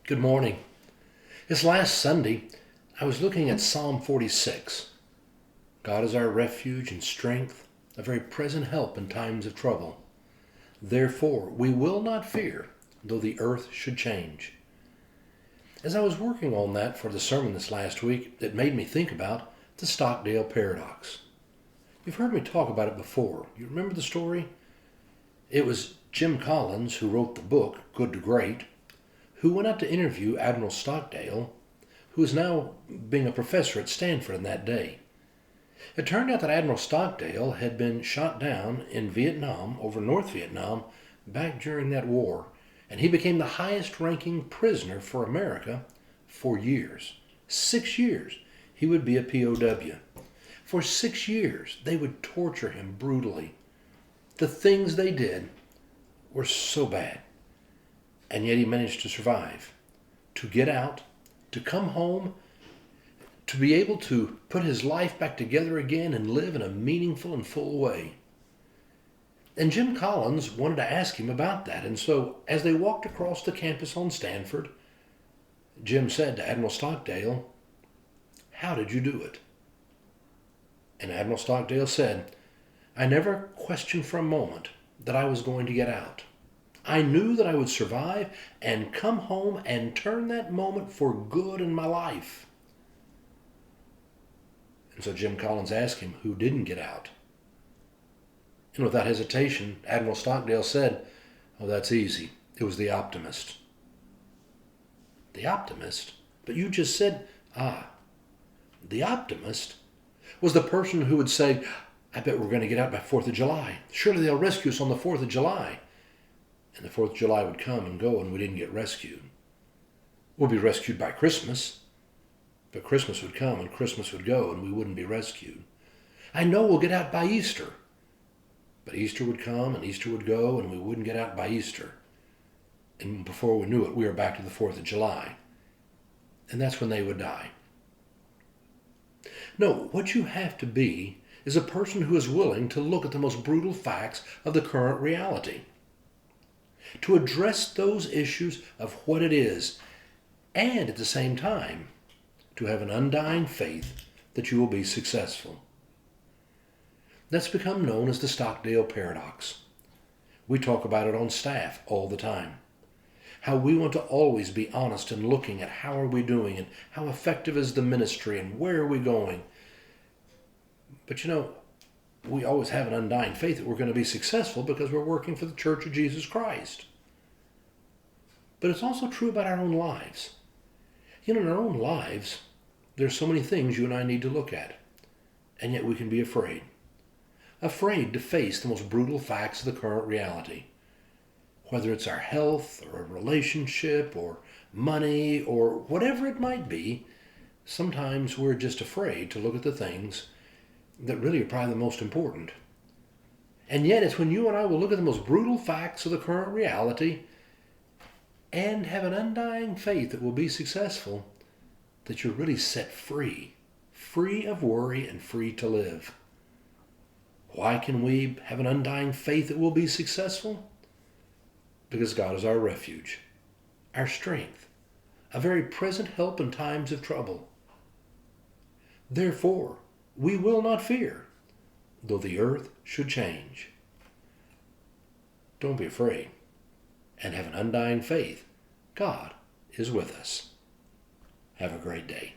Good morning. This last Sunday, I was looking at Psalm 46. God is our refuge and strength, a very present help in times of trouble. Therefore, we will not fear, though the earth should change. As I was working on that for the sermon this last week, it made me think about the Stockdale paradox. You've heard me talk about it before. You remember the story? It was Jim Collins, who wrote the book, Good to Great, who went out to interview Admiral Stockdale, who is now being a professor at Stanford in that day. It turned out that Admiral Stockdale had been shot down in Vietnam, over North Vietnam, back during that war, and he became the highest-ranking prisoner for America for years. 6 years he would be a POW. For 6 years they would torture him brutally. The things they did were so bad, and yet he managed to survive, to get out, to come home, to be able to put his life back together again and live in a meaningful and full way. And Jim Collins wanted to ask him about that, and so as they walked across the campus on Stanford, Jim said to Admiral Stockdale, "How did you do it?" And Admiral Stockdale said, "I never questioned for a moment that I was going to get out. I knew that I would survive and come home and turn that moment for good in my life." And so Jim Collins asked him who didn't get out. And without hesitation, Admiral Stockdale said, "Oh, that's easy. It was the optimist." The optimist? But you just said, the optimist was the person who would say, "I bet we're going to get out by 4th of July. Surely they'll rescue us on the 4th of July. And the 4th of July would come and go and we didn't get rescued. We'll be rescued by Christmas. But Christmas would come and Christmas would go and we wouldn't be rescued. I know we'll get out by Easter. But Easter would come and Easter would go and we wouldn't get out by Easter. And before we knew it, we were back to the 4th of July. And that's when they would die. No, what you have to be is a person who is willing to look at the most brutal facts of the current reality, to address those issues of what it is, and at the same time, to have an undying faith that you will be successful. That's become known as the Stockdale paradox. We talk about it on staff all the time. How we want to always be honest and looking at how are we doing and how effective is the ministry and where are we going. But we always have an undying faith that we're going to be successful because we're working for the Church of Jesus Christ. But it's also true about our own lives. In our own lives, there's so many things you and I need to look at, and yet we can be afraid. Afraid to face the most brutal facts of the current reality. Whether it's our health or a relationship or money or whatever it might be, sometimes we're just afraid to look at the things that really are probably the most important. And yet it's when you and I will look at the most brutal facts of the current reality and have an undying faith that we'll be successful, that you're really set free. Free of worry and free to live. Why can we have an undying faith that we'll be successful? Because God is our refuge, our strength, a very present help in times of trouble. Therefore, we will not fear, though the earth should change. Don't be afraid, and have an undying faith. God is with us. Have a great day.